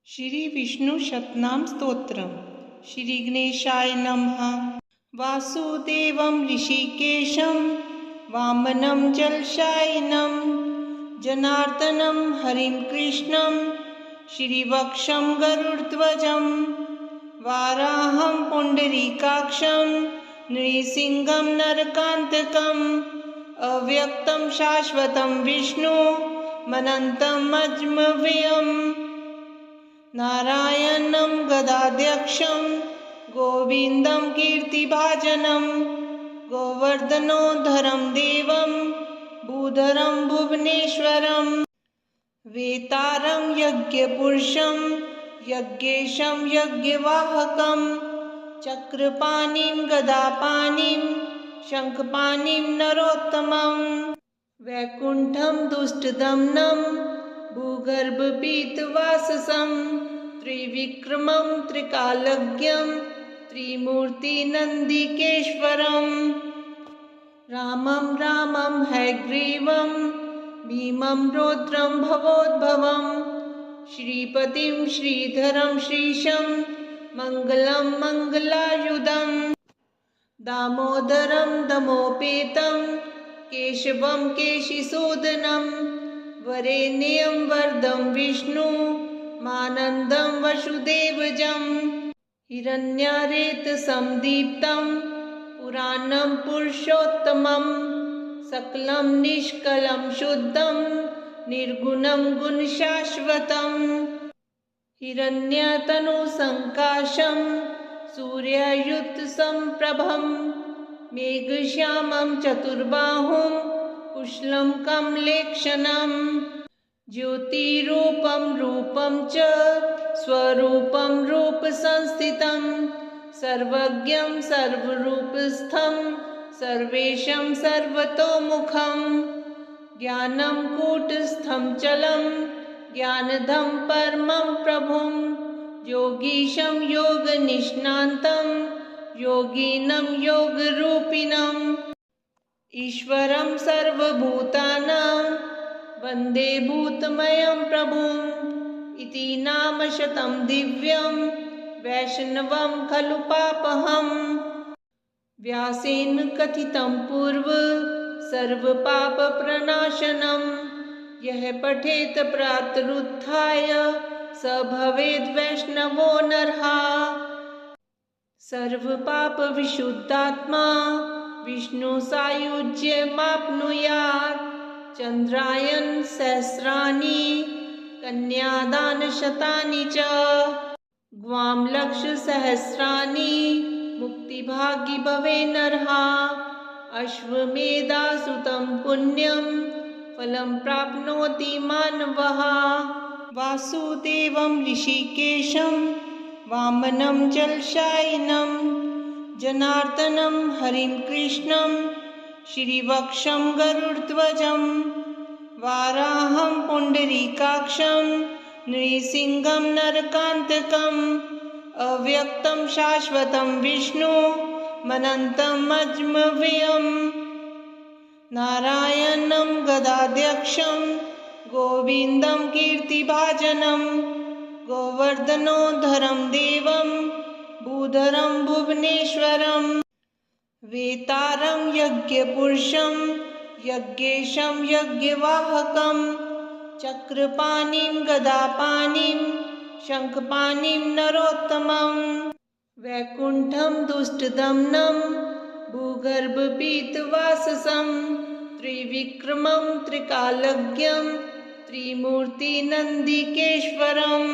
श्री विष्णु शतनाम स्तोत्रम। श्री गणेशाय नमः। वासुदेवं ऋषिकेशं वामनं जलशायिनं जनार्दनं हरिं कृष्णं श्रीवक्षं गरुडध्वजं वाराहं पुण्डरीकाक्षं नृसिंहं नरकान्तकम् अव्यक्तं शाश्वतं विष्णुमनन्तम् अजमव्ययम् नारायणं गदाध्यक्षं गोविन्दं कीर्तिभाजनं गोवर्धनोद्धरं देवं भूधरं भुवनेश्वरं वेतारं यज्ञपुरुषं यज्ञेशं यज्ञवाहकं चक्रपाणिं गदापाणिं शङ्खपाणिं नरोत्तमं वैकुण्ठं दुष्टदमनं भूगर्भपीतवाससं त्रिविक्रमं त्रिकालज्ञं त्रिमूर्तिनन्दिकेश्वरं रामं हयग्रीवं भीमं रौद्रं भवोद्भवं श्रीपतिं श्रीधरं श्रीशं मङ्गलं मङ्गलायुधं दामोदरं दमोपेतं केशवं केशिसूदनं वरेण्यं वरदं विष्णुमानन्दं वसुदेवजं हिरण्यारेतसंदीप्तं पुराणं पुरुषोत्तमं सकलं निष्कलं शुद्धं निर्गुणं गुणशाश्वतं हिरण्यतनुसङ्काशं सूर्यायुतसंप्रभं मेघश्यामं चतुर्बाहुं कुशलं कमलेक्षणं ज्योतिरूपं रूपं च स्वरूपं रूपसंस्थितं सर्वज्ञं सर्वरूपस्थं सर्वेशं सर्वतोमुखं ज्ञानं कूटस्थं चलं ज्ञानदं परमं प्रभुं योगीशं योगनिष्णान्तं योगिनं योगरूपिणम् ईश्वरं सर्वभूतानां वन्दे भूतमयं प्रभुं इति नामशतं दिव्यं वैष्णवं खलु पापहम् व्यासेन कथितं पूर्व सर्वपापप्रणाशनं यः पठेत प्रातरुत्थाय स भवेद् वैष्णवो नरः सर्वपापविशुद्धात्मा विष्णु सायुज्यमाप्नुयात् चन्द्रायन सहस्राणि कन्यादानशतानि च ग्वां लक्षसहस्राणि मुक्तिभागी भवे नरः अश्वमेधासुतं पुण्यं फलं प्राप्नोति मानवः वासुदेवं ऋषिकेशं वामनं जलशायिनं जनार्दनं हरिं कृष्णं श्रीवक्षं गरुडध्वजं वाराहं पुण्डरीकाक्षं नृसिंहं नरकान्तकम् अव्यक्तं शाश्वतं विष्णुमनन्तम् अजमव्ययम् नारायणं गदाध्यक्षं गोविन्दं कीर्तिभाजनं गोवर्धनोद्धरं देवं भूधरं भुवनेश्वरं वेतारं यज्ञपुरुषं यज्ञेशं यज्ञवाहकं चक्रपाणिं गदापाणिं शङ्खपाणिं नरोत्तमं वैकुण्ठं दुष्टदमनं भूगर्भपीतवाससं त्रिविक्रमं त्रिकालज्ञं त्रिमूर्तिनन्दिकेश्वरं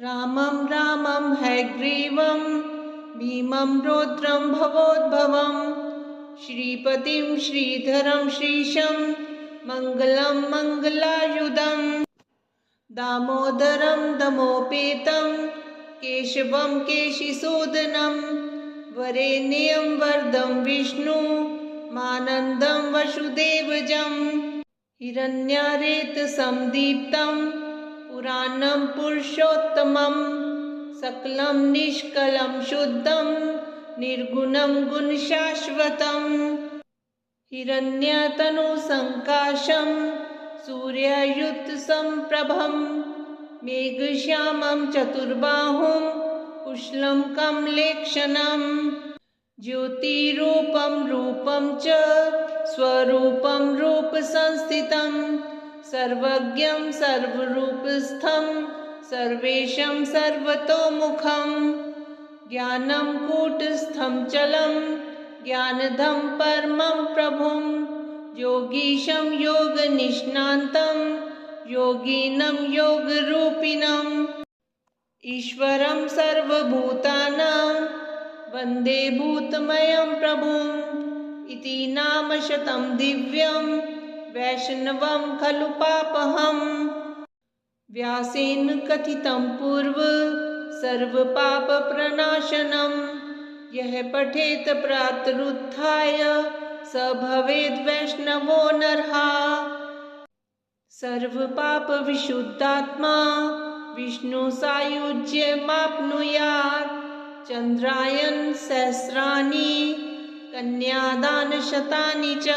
रामं हयग्रीवं भीमं रौद्रं भवोद्भवं श्रीपतिं श्रीधरं श्रीशं मङ्गलं मङ्गलायुधं दामोदरं दमोपेतं केशवं केशिसूदनं वरेण्यं वरदं विष्णुमानन्दं वसुदेवजं हिरण्यारेतसंदीप्तं पुराणं पुरुषोत्तमं सकलं निष्कलं शुद्धं निर्गुणं गुणशाश्वतं हिरण्यतनुसङ्काशं सूर्यायुतसंप्रभं मेघश्यामं चतुर्बाहुं कुशलं कमलेक्षणं ज्योतिरूपं रूपं च स्वरूपं रूपसंस्थितं सर्वज्ञं सर्वरूपस्थं सर्वेशं सर्वतोमुखं ज्ञानं कूटस्थं चलं ज्ञानदं परमं प्रभुं योगीशं योगनिष्णान्तं योगिनं योगरूपिणम् ईश्वरं सर्वभूतानां वन्दे भूतमयं प्रभुम् इति नाम शतं दिव्यं वैष्णवं खलु पापहम् व्यासेन कथितं पूर्व सर्वपापप्रणाशनं यः पठेत प्रातरुत्थाय स भवेद् वैष्णवो नरः सर्वपापविशुद्धात्मा विष्णुसायुज्यमाप्नुयात् चन्द्रायन सहस्राणि कन्यादानशतानि च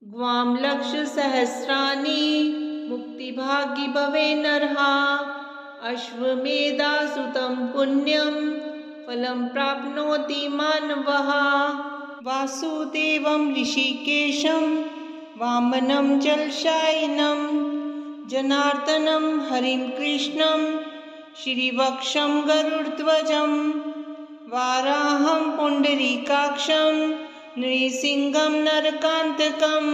ग्वां लक्षसहस्राणि मुक्तिभागी भवे नरः अश्वमेधासुतं पुण्यं फलं प्राप्नोति मानवः वासुदेवं ऋषिकेशं वामनं जलशायिनं जनार्दनं हरिं कृष्णं श्रीवक्षं गरुडध्वजं वाराहं पुण्डरीकाक्षं नृसिंहं नरकान्तकम्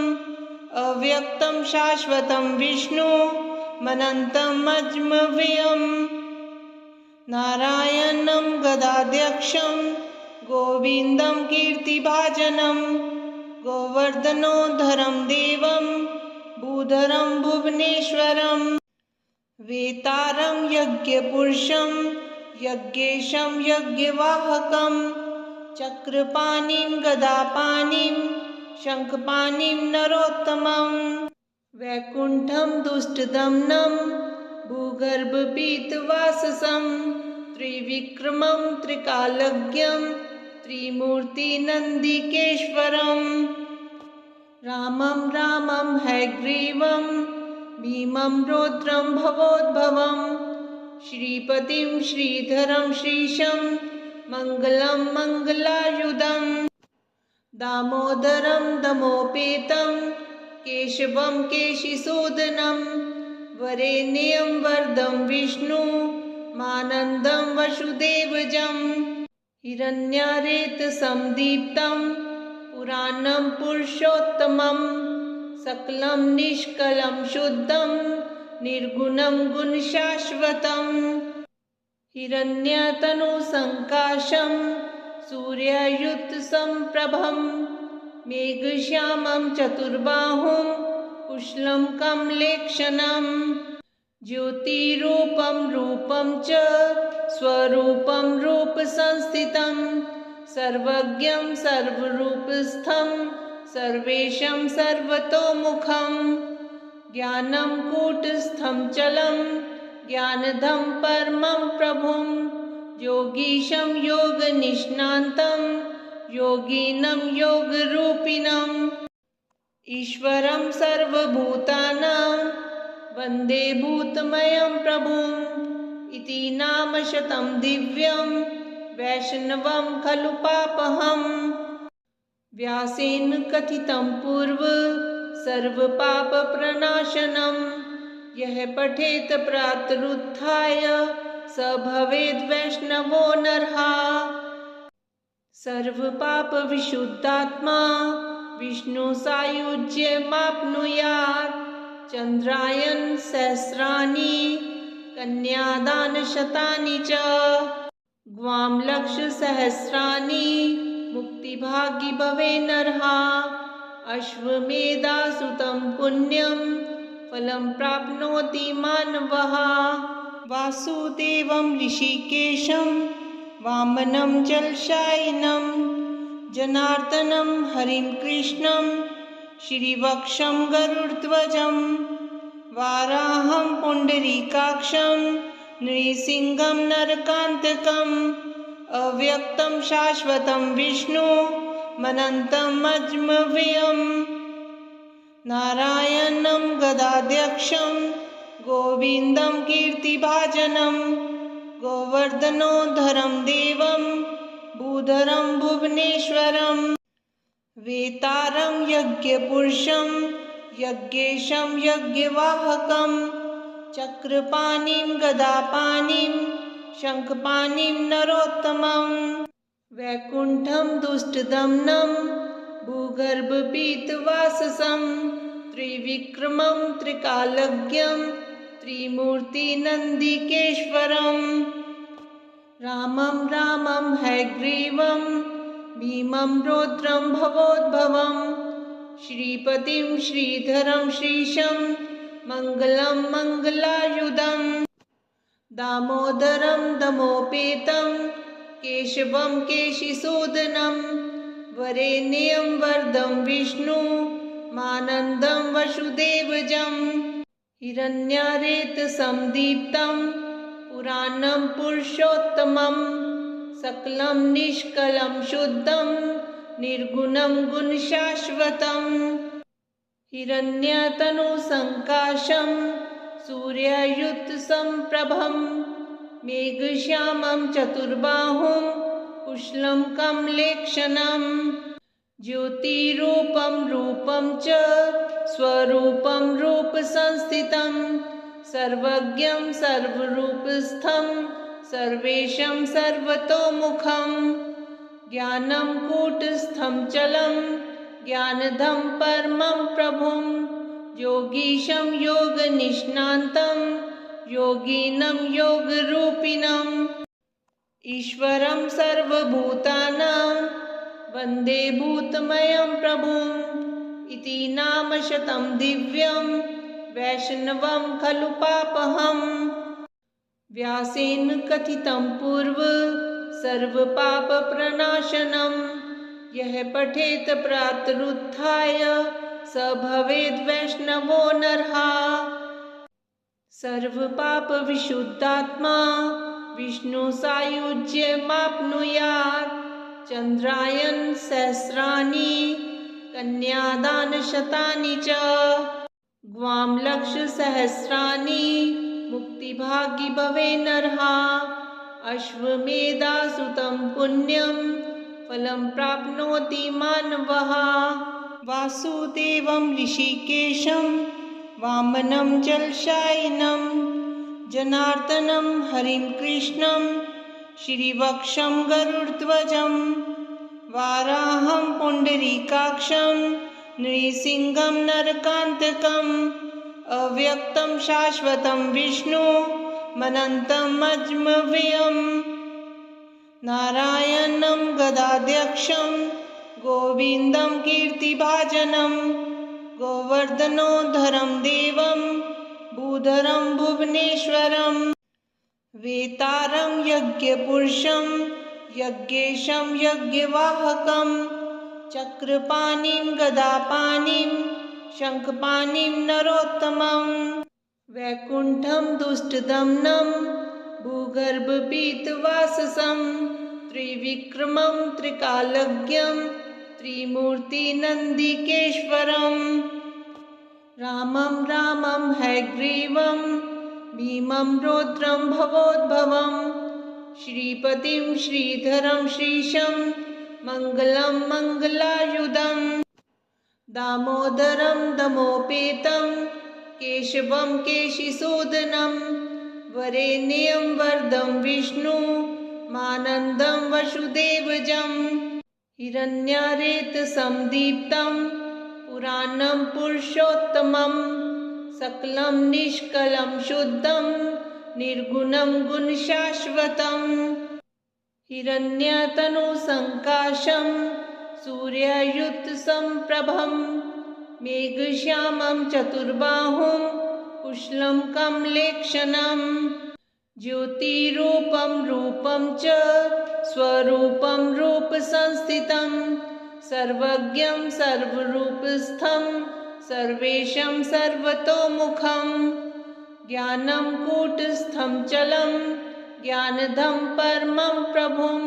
अव्यक्तं शाश्वतं विष्णुमनन्तम् अजमव्ययम् नारायणं गदाध्यक्षं गोविन्दं कीर्तिभाजनं गोवर्धनोद्धरं देवं भूधरं भुवनेश्वरं वेतारं यज्ञपुरुषं यज्ञेशं यज्ञवाहकं चक्रपाणिं गदापाणिं शङ्खपाणिं नरोत्तमं वैकुण्ठं दुष्टदमनं भूगर्भपीतवाससं त्रिविक्रमं त्रिकालज्ञं त्रिमूर्तिनन्दिकेश्वरं रामं रामं हयग्रीवं भीमं रौद्रं भवोद्भवं श्रीपतिं श्रीधरं श्रीशं मङ्गलं मङ्गलायुधं दामोदरं दमोपेतं केशवं केशिसूदनं वरेण्यं वरदं विष्णुमानन्दं वसुदेवजं हिरण्यारेतसंदीप्तं पुराणं पुरुषोत्तमं सकलं निष्कलं शुद्धं निर्गुणं गुणशाश्वतं हिरण्यतनुसङ्काशं सूर्यायुतसम्प्रभं मेघश्यामं चतुर्बाहुं कुशलं कमलेक्षणं ज्योतिरूपं रूपं च स्वरूपं रूपसंस्थितं सर्वज्ञं सर्वरूपस्थं सर्वेशं सर्वतोमुखं ज्ञानं कूटस्थं चलं ज्ञानदं परमं प्रभुं योगीशं योगनिष्णान्तं योगिनं योगरूपिणम् ईश्वरं सर्वभूतानां वन्दे भूतमयं प्रभुम् इति नाम शतं दिव्यं वैष्णवं खलु पापहम् व्यासेन कथितं पूर्व सर्वपापप्रणाशनं यः पठेत प्रातरुत्थाय स भवेद् वैष्णवो नरः सर्वपापविशुद्धात्मा विष्णुसायुज्यमाप्नुयात् चन्द्रायन सहस्राणि कन्यादानशतानि च ग्वां लक्षसहस्राणि मुक्तिभागी भवे नरः अश्वमेधासुतं पुण्यं फलं प्राप्नोति मानवः वासुदेवं ऋषिकेशं वामनं जलशायिनं जनार्दनं हरिं कृष्णं श्रीवक्षं गरुडध्वजं वाराहं पुण्डरीकाक्षं नृसिंहं नरकान्तकम् अव्यक्तं शाश्वतं विष्णुमनन्तम् अजमव्ययम् नारायणं गदाध्यक्षं गोविन्दं कीर्तिभाजनं गोवर्धनोद्धरं देवं भूधरं भुवनेश्वरं वेतारं यज्ञपुरुषं यज्ञेशं यज्ञवाहकं चक्रपाणिं गदापाणिं शङ्खपाणिं नरोत्तमं वैकुण्ठं दुष्टदमनं भूगर्भपीतवाससं त्रिविक्रमं त्रिकालज्ञं त्रिमूर्तिनन्दिकेश्वरं रामं रामं हयग्रीवं भीमं रौद्रं भवोद्भवं श्रीपतिं श्रीधरं श्रीशं मङ्गलं मङ्गलायुधं दामोदरं दमोपेतं केशवं केशिसूदनं वरेण्यं वरदं विष्णु मानन्दं वसुदेवजं हिरण्यारेतसंदीप्तं पुराणं पुरुषोत्तमं सकलं निष्कलं शुद्धं निर्गुणं गुणशाश्वतं हिरण्यतनुसङ्काशं सूर्यायुतसम्प्रभं मेघश्यामं चतुर्बाहुं कुशलं कमलेक्षणं ज्योतिरूपं रूपं च स्वरूपं रूपसंस्थितं सर्वज्ञं सर्वरूपस्थं सर्वेशं सर्वतोमुखं ज्ञानं कूटस्थं चलं ज्ञानदं परमं प्रभुं योगीशं योगनिष्णान्तं योगिनं योगरूपिणं ईश्वरं सर्वभूतानां वन्दे भूतमयं प्रभुम् इति नामशतं दिव्यं वैष्णवं खलु पापहम् व्यासेन कथितं पूर्व सर्वपापप्रणाशनं यः पठेत प्रातरुत्थाय स भवेद् वैष्णवो नरः सर्वपापविशुद्धात्मा विष्णुसायुज्यमाप्नुयात् चन्द्रायन सहस्राणि कन्यादानशतानि च ग्वां लक्षसहस्राणि मुक्तिभागी भवे नरः अश्वमेधासुतं पुण्यं फलं प्राप्नोति मानवः वासुदेवं ऋषिकेशं वामनं जलशायिनं जनार्दनं हरिं कृष्णं श्रीवक्षं गरुडध्वजं वाराहं पुण्डरीकाक्षं नृसिंहं नरकान्तकम् अव्यक्तं शाश्वतं विष्णु मनन्तं अजमव्ययं नारायणं गदाध्यक्षं गोविन्दं कीर्तिभाजनं गोवर्धनोद्धरं देवं भूधरं भुवनेश्वरं वेतारं यज्ञपुरुषं यज्ञेशं यज्ञवाहकं चक्रपाणिं गदापाणिं शङ्खपाणिं नरोत्तमं वैकुण्ठं दुष्टदमनं भूगर्भपीतवाससं त्रिविक्रमं त्रिकालज्ञं त्रिमूर्तिनन्दिकेश्वरं रामं रामं हयग्रीवं भीमं रौद्रं भवोद्भवं श्रीपतिं श्रीधरं श्रीशं मङ्गलं मङ्गलायुधं दामोदरं दमोपेतं केशवं केशिसूदनं वरेण्यं वरदं विष्णु मानन्दं वसुदेवजं हिरण्यारेतसंदीप्तं पुराणं पुरुषोत्तमं सकलं निष्कलं शुद्धं निर्गुणं गुणशाश्वतं हिरण्यतनुसङ्काशं सूर्यायुतसम्प्रभं मेघश्यामं चतुर्बाहुं कुशलं कमलेक्षणं ज्योतिरूपं रूपं च स्वरूपं रूपसंस्थितं सर्वज्ञं सर्वरूपस्थं सर्वेशं सर्वतोमुखं ज्ञानं कूटस्थं चलं ज्ञानदं परमं प्रभुं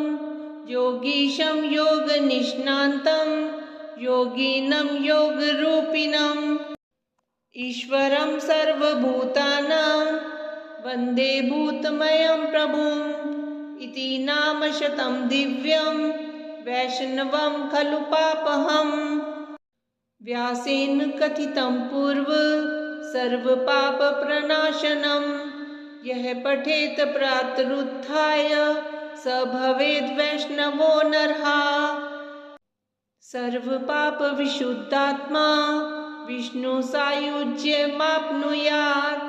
योगीशं योगनिष्णान्तं योगिनं योगरूपिणं ईश्वरं सर्वभूतानां वन्दे भूतमयं प्रभुम् इति नाम शतं दिव्यं वैष्णवं खलु पापहम्। व्यासेन कथितं पूर्व सर्वपापप्रणाशनम् यः पठेत प्रातरुत्थाय स भवेद् वैष्णवो नरः। सर्वपापविशुद्धात्मा विष्णुसायुज्यमाप्नुयात्।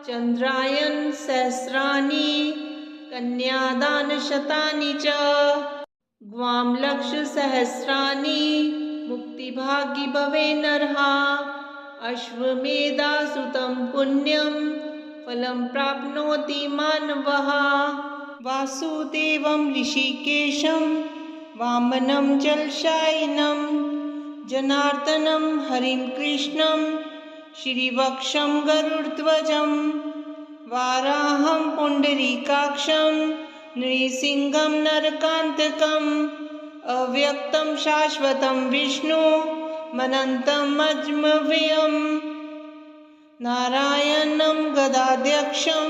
चन्द्रायन सहस्राणि कन्यादानशतानि च ग्वां लक्षसहस्राणि मुक्तिभागी भवे नरः। अश्वमेधासुतं पुण्यं फलं प्राप्नोति मानवः। वासुदेवं ऋषिकेशं वामनं जलशायिनं जनार्दनं हरिं कृष्णं श्रीवक्षं गरुडध्वजं वाराहं पुण्डरीकाक्षं नृसिंहं नरकान्तकम् अव्यक्तं शाश्वतं विष्णुमनन्तम् अजमव्ययम् नारायणं गदाध्यक्षं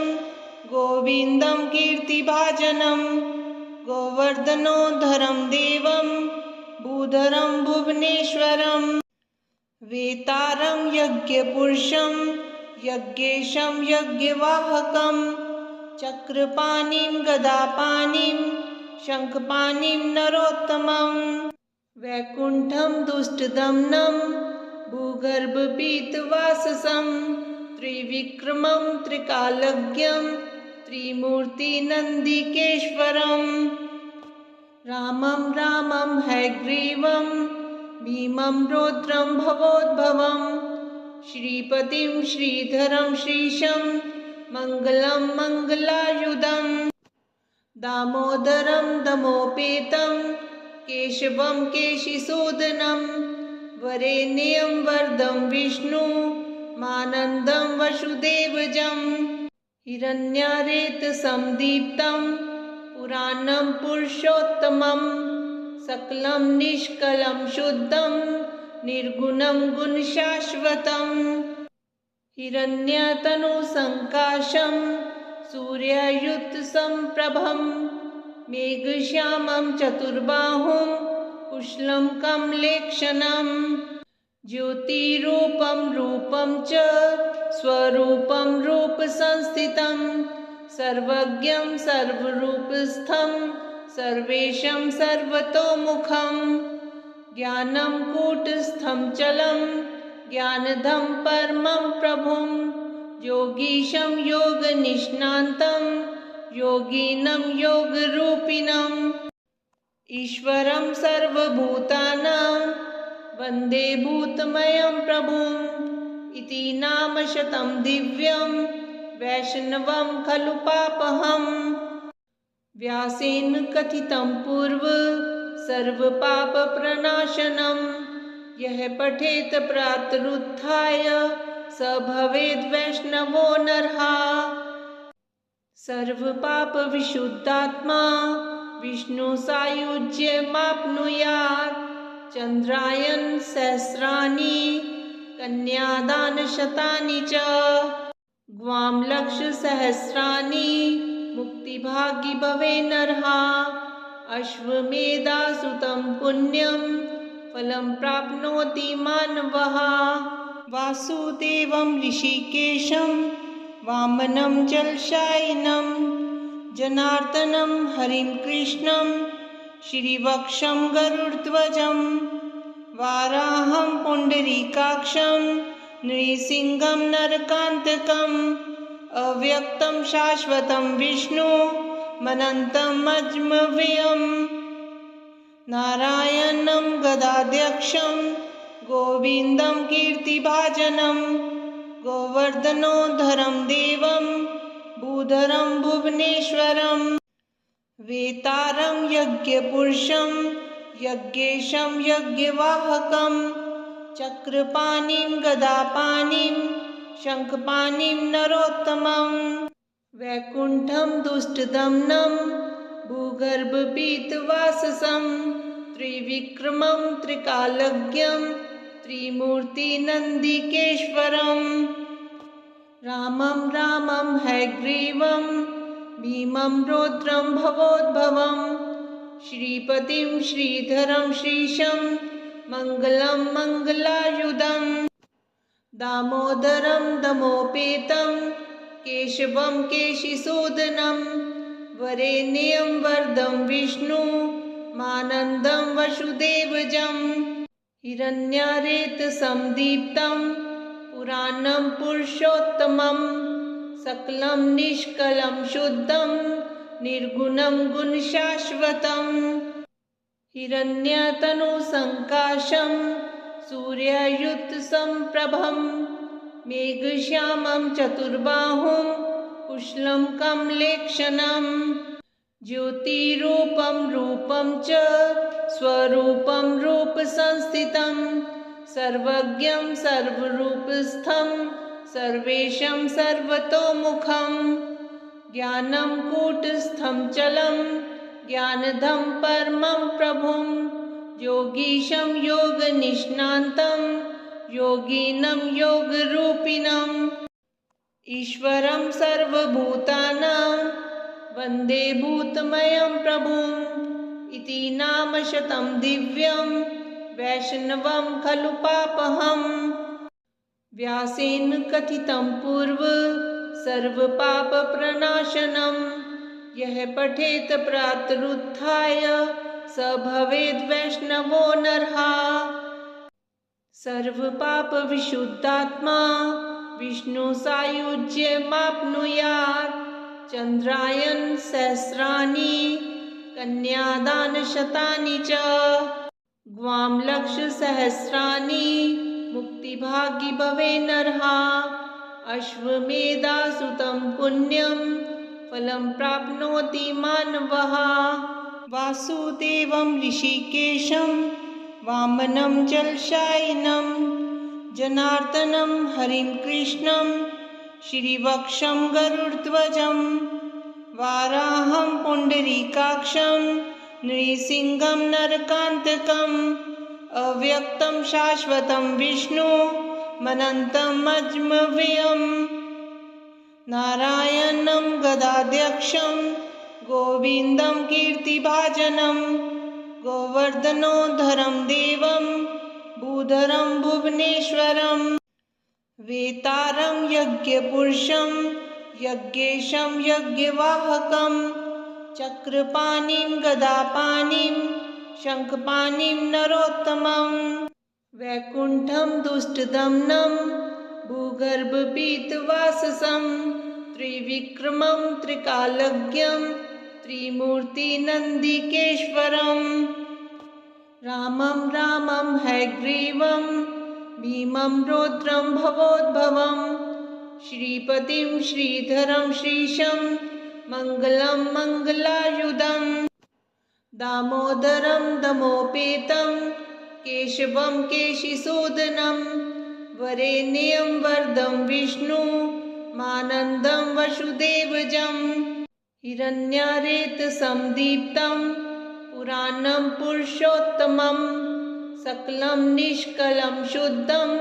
गोविन्दं कीर्तिभाजनं गोवर्धनोद्धरं देवं भूधरं भुवनेश्वरं वेतारं यज्ञपुरुषं यज्ञेशं यज्ञवाहकं चक्रपाणिं गदापाणिं शङ्खपाणिं नरोत्तमं वैकुण्ठं दुष्टदमनं भूगर्भपीतवाससं त्रिविक्रमं त्रिकालज्ञं त्रिमूर्तिनन्दिकेश्वरम् रामं रामं हयग्रीवं भीमं रौद्रं भवोद्भवं श्रीपतिं श्रीधरं श्रीशं मङ्गलं मङ्गलायुधं दामोदरं दमोपेतं केशवं केशिसूदनं वरेण्यं वरदं विष्णु मानन्दं वसुदेवजं हिरण्यारेतसंदीप्तं पुराणं पुरुषोत्तमं सकलं निष्कलं शुद्धं निर्गुणं गुणशाश्वतं हिरण्यतनुसङ्काशं सूर्यायुतसम्प्रभं मेघश्यामं चतुर्बाहुं कुशलं कमलेक्षणं ज्योतिरूपं रूपं च स्वरूपं रूपसंस्थितं सर्वज्ञं सर्वरूपस्थं सर्वेशं सर्वतोमुखं ज्ञानं कूटस्थं चलं ज्ञानदं परमं प्रभुं योगीशं योगनिष्णान्तं योगिनं योगरूपिणम् ईश्वरं सर्वभूतानां वन्दे भूतमयं प्रभुम् इति नाम शतं दिव्यं वैष्णवं खलु पापहम्। व्यासेन कथितं पूर्व सर्वपापप्रणाशनं यः पठेत प्रातरुत्थाय स भवेद् वैष्णवो नरः। सर्वपापविशुद्धात्मा विष्णुसायुज्यमाप्नुयात्। चन्द्रायन सहस्राणि कन्यादानशतानि च ग्वां लक्षसहस्राणि मुक्तिभागी भवे नरः। अश्वमेधासुतं पुण्यं फलं प्राप्नोति मानवः। वासुदेवं ऋषिकेशं वामनं जलशायिनं जनार्दनं हरिं कृष्णं श्रीवक्षं गरुडध्वजं वाराहं पुण्डरीकाक्षं नृसिंहं नरकान्तकम् अव्यक्तं शाश्वतं विष्णुमनन्तम् अजमव्ययम् नारायणं गदाध्यक्षं गोविन्दं कीर्तिभाजनं गोवर्धनोद्धरं देवं भूधरं भुवनेश्वरं वेतारं यज्ञपुरुषं यज्ञेशं यज्ञवाहकं चक्रपाणिं गदापाणिं शङ्खपाणिं नरोत्तमं वैकुण्ठं दुष्टदमनं भूगर्भपीतवाससं त्रिविक्रमं त्रिकालज्ञं त्रिमूर्तिनन्दिकेश्वरम् रामं रामं हयग्रीवं भीमं रौद्रं भवोद्भवं श्रीपतिं श्रीधरं श्रीशं मङ्गलं मङ्गलायुधं दामोदरं दमोपेतं केशवं केशिसूदनं वरेण्यं वरदं विष्णुमानन्दं वसुदेवजं हिरण्यारेतसंदीप्तं पुराणं पुरुषोत्तमं सकलं निष्कलं शुद्धं निर्गुणं गुणशाश्वतं हिरण्यतनुसङ्काशं सूर्यायुतसम्प्रभं मेघश्यामं चतुर्बाहुं कुशलं कमलेक्षणं ज्योतिरूपं रूपं च स्वरूपं रूपसंस्थितं सर्वज्ञं सर्वरूपस्थं सर्वेशं सर्वतोमुखं ज्ञानं कूटस्थं चलं ज्ञानदं परमं प्रभुं योगीशं योगनिष्णान्तं योगिनं योगरूपिणम् ईश्वरं सर्वभूतानां वन्दे भूतमयं प्रभुम् इति नामशतं दिव्यं वैष्णवं खलु पापहम् व्यासेन कथितं पूर्व सर्वपापप्रणाशनं यः पठेत प्रातरुत्थाय स भवेद् वैष्णवो नरः सर्वपापविशुद्धात्मा विष्णुसायुज्यमाप्नुयात् चन्द्रायन सहस्राणि कन्यादानशतानि च ग्वां लक्षसहस्राणि मुक्तिभागी भवे नरः अश्वमेधासुतं पुण्यं फलं प्राप्नोति मानवः वासुदेवं ऋषिकेशं वामनं जलशायिनं जनार्दनं हरिं कृष्णं श्रीवक्षं गरुडध्वजं वाराहं पुण्डरीकाक्षं नृसिंहं नरकान्तकम् अव्यक्तं शाश्वतं विष्णुमनन्तम् अजमव्ययम् नारायणं गदाध्यक्षं गोविन्दं कीर्तिभाजनं गोवर्धनोद्धरं देवं भूधरं भुवनेश्वरं वेतारं यज्ञपुरुषं यज्ञेशं यज्ञवाहकं चक्रपाणिं गदापाणिं शङ्खपाणिं नरोत्तमं वैकुण्ठं दुष्टदमनं भूगर्भपीतवाससं त्रिविक्रमं त्रिकालज्ञं त्रिमूर्तिनन्दिकेश्वरं रामं रामं हयग्रीवं भीमं रौद्रं भवोद्भवं श्रीपतिं श्रीधरं श्रीशं मङ्गलं मङ्गलायुधं दामोदरं दमोपेतं केशवं केशिसूदनं वरेण्यं वरदं विष्णुमानन्दं वसुदेवजं हिरण्यारेतसंदीप्तं पुराणं पुरुषोत्तमं सकलं निष्कलं शुद्धं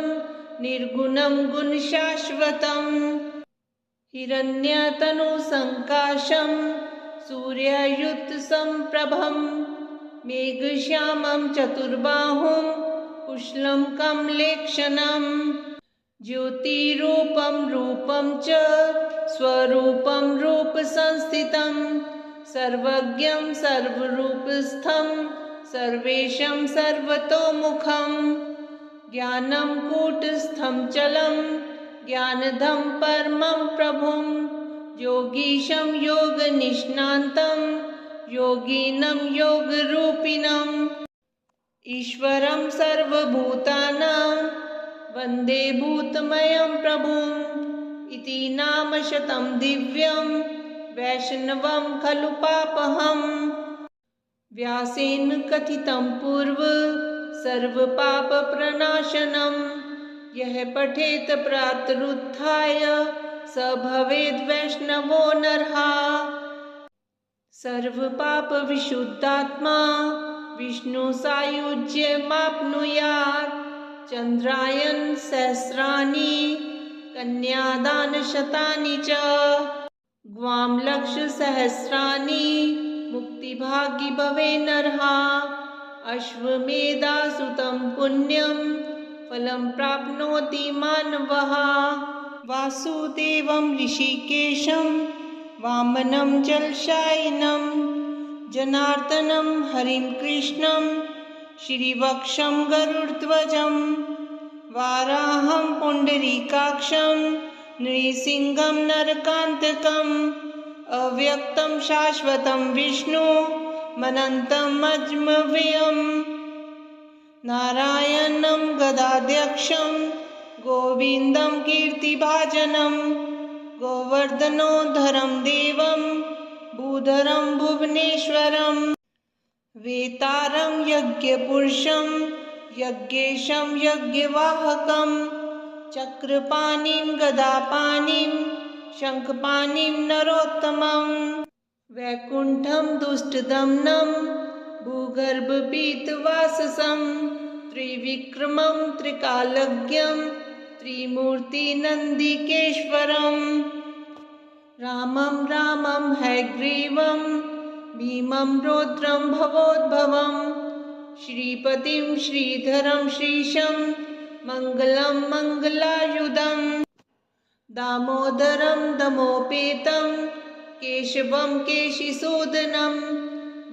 निर्गुणं गुणशाश्वतं हिरण्यतनुसङ्काशं सूर्यायुतसम्प्रभं मेघश्यामं चतुर्बाहुं कुशलं कमलेक्षणं ज्योतिरूपं रूपं च स्वरूपं रूपसंस्थितं सर्वज्ञं सर्वरूपस्थं सर्वेशं सर्वतोमुखं ज्ञानं कूटस्थं चलं ज्ञानदं परमं प्रभुं योगीशं योगनिष्णान्तं योगिनं योगरूपिणम् ईश्वरं सर्वभूतानां वन्दे भूतमयं प्रभुम् इति नामशतं दिव्यं वैष्णवं खलु पापहम् व्यासेन कथितं पूर्व सर्वपापप्रणाशनं यः पठेत प्रातरुत्थाय स भवेद् वैष्णवो नरः सर्वपापविशुद्धात्मा विष्णुसायुज्यमाप्नुयात् चन्द्रायन सहस्राणि कन्यादानशतानि च ग्वां लक्षसहस्राणि मुक्तिभागी भवेन्नरः अश्वमेधासुतं पुण्यं फलं प्राप्नोति मानवः वासुदेवं ऋषिकेशं वामनं जलशायिनं जनार्दनं हरिं कृष्णं श्रीवक्षं गरुडध्वजं वाराहं पुण्डरीकाक्षं नृसिंहं नरकान्तकम् अव्यक्तं शाश्वतं विष्णुमनन्तम् अजमव्ययम् नारायणं गदाध्यक्षं गोविन्दं कीर्तिभाजनं गोवर्धनोद्धरं देवं भूधरं भुवनेश्वरं वेतारं यज्ञपुरुषं यज्ञेशं यज्ञवाहकं चक्रपाणिं गदापाणिं शङ्खपाणिं नरोत्तमं वैकुण्ठं दुष्टदमनं भूगर्भपीतवाससं त्रिविक्रमं त्रिकालज्ञं त्रिमूर्तिनन्दिकेश्वरं रामं रामं हयग्रीवं भीमं रौद्रं भवोद्भवं श्रीपतिं श्रीधरं श्रीशं मङ्गलं मङ्गलायुधं दामोदरं दमोपेतं केशवं केशिसूदनं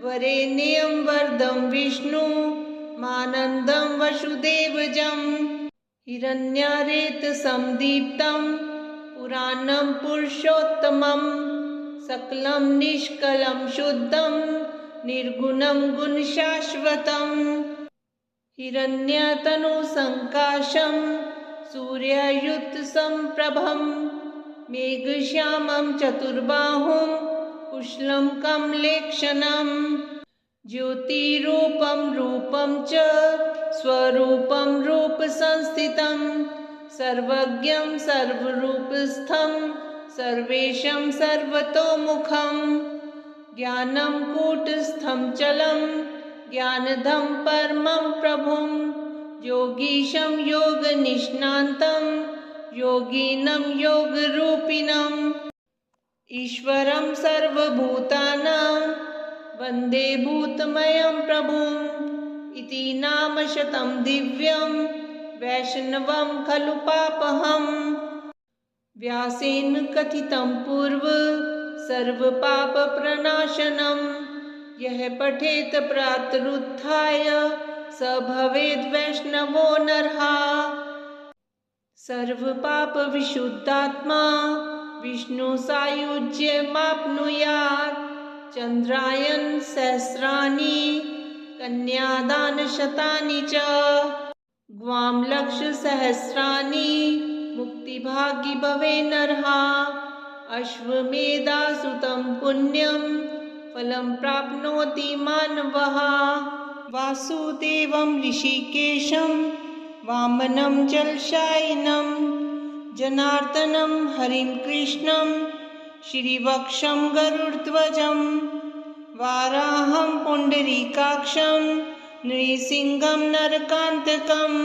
वरेण्यं वरदं विष्णुमानन्दं वसुदेवजं हिरण्यारेतसंदीप्तं पुराणं पुरुषोत्तमं सकलं निष्कलं शुद्धं निर्गुणं गुणशाश्वतं हिरण्यतनुसङ्काशं सूर्यायुतसम्प्रभं मेघश्यामं चतुर्बाहुं कुशलं कमलेक्षणं ज्योतिरूपं रूपं च स्वरूपं रूपसंस्थितं सर्वज्ञं सर्वरूपस्थं सर्वेशं सर्वतोमुखं ज्ञानं कूटस्थं चलं ज्ञानदं परमं प्रभुं योगीशं योगनिष्णान्तं योगिनं योगरूपिणं ईश्वरं सर्वभूतानां वन्दे भूतमयं प्रभुम् इति नामशतं दिव्यं वैष्णवं खलु पापहम् व्यासेन कथितं पूर्व सर्वपापप्रणाशनं यः पठेत प्रातरुत्थाय स भवेद् वैष्णवो नरः सर्वपापविशुद्धात्मा विष्णुसायुज्यमाप्नुयात् चन्द्रायन सहस्राणि कन्यादानशतानि च ग्वां लक्षसहस्राणि मुक्तिभागी भवेन्नरः अश्वमेधासुतं पुण्यं फलं प्राप्नोति मानवः वासुदेवं ऋषिकेशं वामनं जलशायिनं जनार्दनं हरिं कृष्णं श्रीवक्षं गरुडध्वजं वाराहं पुण्डरीकाक्षं नृसिंहं नरकान्तकम्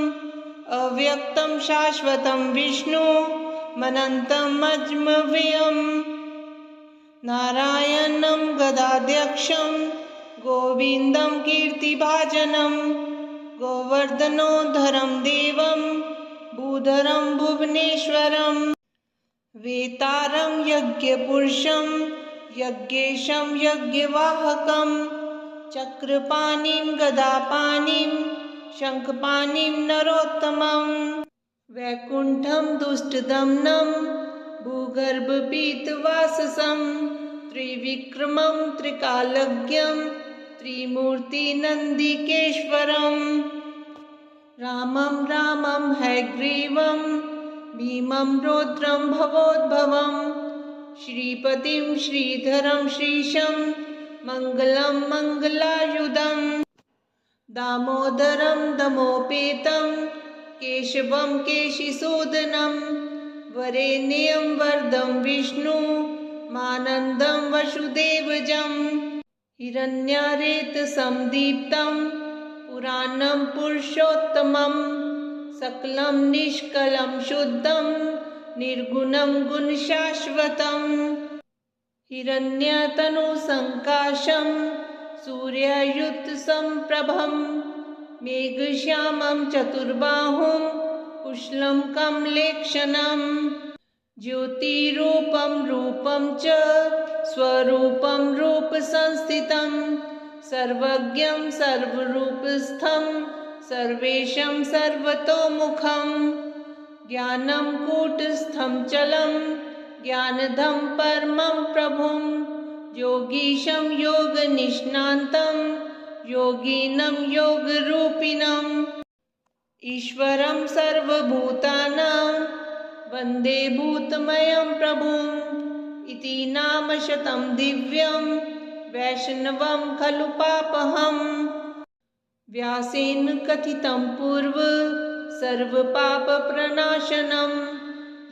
अव्यक्तं शाश्वतं विष्णुमनन्तम् अजमव्ययम् नारायणं गदाध्यक्षं गोविन्दं कीर्तिभाजनं गोवर्धनोद्धरं देवं भूधरं भुवनेश्वरं वेतारं यज्ञपुरुषं यज्ञेशं यज्ञवाहकं चक्रपाणिं गदापाणिं शङ्खपाणिं नरोत्तमं वैकुण्ठं दुष्टदमनं भूगर्भपीतवाससं त्रिविक्रमं त्रिकालज्ञं त्रिमूर्तिनन्दिकेश्वरं रामं रामं हयग्रीवं भीमं रौद्रं भवोद्भवं श्रीपतिं श्रीधरं श्रीशं मङ्गलं मङ्गलायुधं दामोदरं दमोपेतं केशवं केशिसूदनं वरेण्यं वरदं विष्णुमानन्दं वसुदेवजं हिरण्यारेतसंदीप्तं पुराणं पुरुषोत्तमं सकलं निष्कलं शुद्धं निर्गुणं गुणशाश्वतं हिरण्यतनुसङ्काशं सूर्यायुतसम्प्रभं मेघश्यामं चतुर्बाहुं कुशलं कमलेक्षणं ज्योतिरूपं रूपं च स्वरूपं रूपसंस्थितं सर्वज्ञं सर्वरूपस्थं सर्वेशं सर्वतोमुखं ज्ञानं कूटस्थं चलं ज्ञानदं परमं प्रभुं योगीशं योगनिष्णान्तं योगिनं योगरूपिणम् ईश्वरं सर्वभूतानां वन्दे भूतमयं प्रभुम् इति नामशतं दिव्यं वैष्णवं खलु पापहम् व्यासेन कथितं पूर्व सर्वपापप्रणाशनं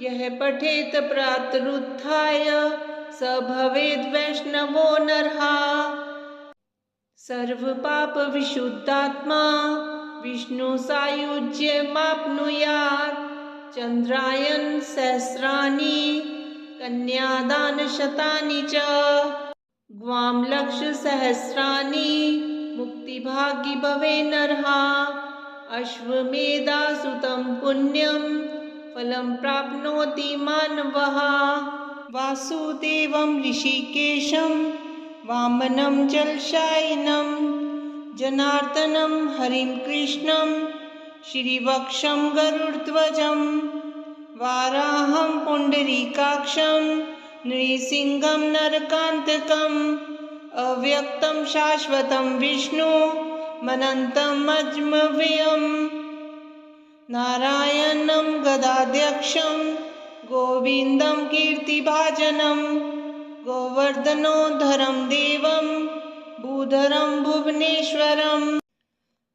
यः पठेत प्रातरुत्थाय स भवेद् वैष्णवो नरः सर्वपापविशुद्धात्मा विष्णुसायुज्यमाप्नुयात् चन्द्रायन सहस्राणि कन्यादानशतानि च ग्वां लक्षसहस्राणि मुक्तिभागी भवे नरः अश्वमेधासुतं पुण्यं फलं प्राप्नोति मानवः वासुदेवं ऋषिकेशं वामनं जलशायिनं जनार्दनं हरिं कृष्णं श्रीवक्षं गरुडध्वजं वाराहं पुण्डरीकाक्षं नृसिंहं नरकान्तकम् अव्यक्तं शाश्वतं विष्णुमनन्तम् अजमव्ययम् नारायणं गदाध्यक्षं गोविन्दं कीर्तिभाजनं गोवर्धनोद्धरं देवं भूधरं भुवनेश्वरं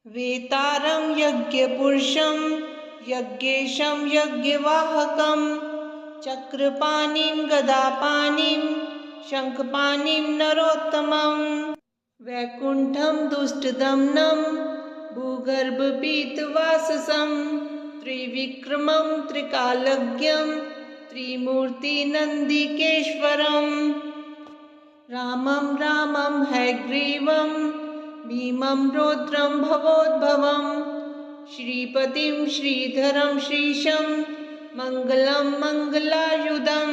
वेतारं यज्ञपुरुषं यज्ञेशं यज्ञवाहकं चक्रपाणिं गदापाणिं शङ्खपाणिं नरोत्तमं वैकुण्ठं दुष्टदमनं भूगर्भपीतवाससं त्रिविक्रमं त्रिकालज्ञं त्रिमूर्तिनन्दिकेश्वरम् रामं रामं हयग्रीवं भीमं रौद्रं भवोद्भवं श्रीपतिं श्रीधरं श्रीशं मङ्गलं मङ्गलायुधं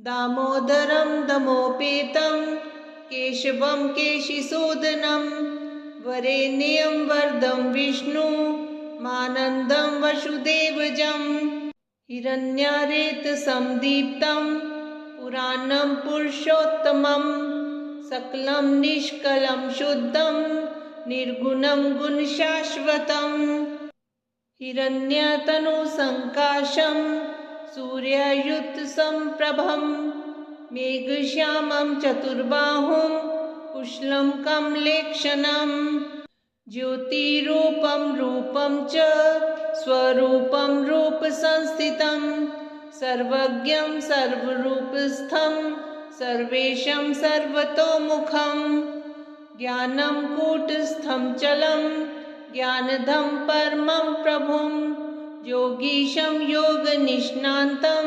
दामोदरं दमोपेतं केशवं केशिसूदनं वरेण्यं वरदं विष्णुमानन्दं वसुदेवजं हिरण्यारेतसंदीप्तं पुराणं पुरुषोत्तमं सकलं निष्कलं शुद्धं निर्गुणं गुणशाश्वतं हिरण्यतनुसङ्काशं सूर्यायुतसम्प्रभं मेघश्यामं चतुर्बाहुं कुशलं कमलेक्षणं ज्योतिरूपं रूपं च स्वरूपं रूपसंस्थितं सर्वज्ञं सर्वरूपस्थं सर्वेशं सर्वतोमुखं ज्ञानं कूटस्थं चलं ज्ञानदं परमं प्रभुं योगीशं योगनिष्णान्तं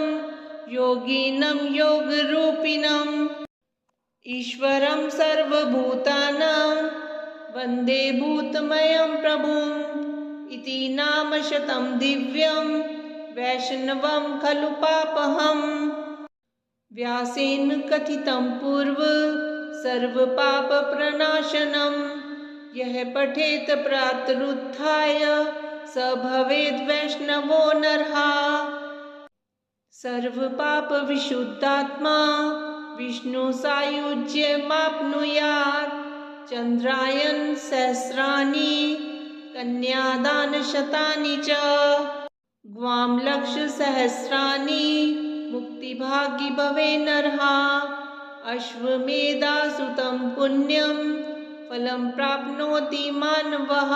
योगिनं योगरूपिणम् ईश्वरं सर्वभूतानां वन्दे भूतमयं प्रभुम् इति नामशतं दिव्यं वैष्णवं खलु पापहम् व्यासेन कथितं पूर्व सर्वपापप्रणाशनं यः पठेत प्रातरुत्थाय स भवेद् वैष्णवो नरः सर्वपापविशुद्धात्मा विष्णुसायुज्यमाप्नुयात् चन्द्रायन सहस्राणि कन्यादानशतानि च ग्वां लक्षसहस्राणि मुक्तिभागी भवे नरः अश्वमेधासुतं पुण्यं फलं प्राप्नोति मानवः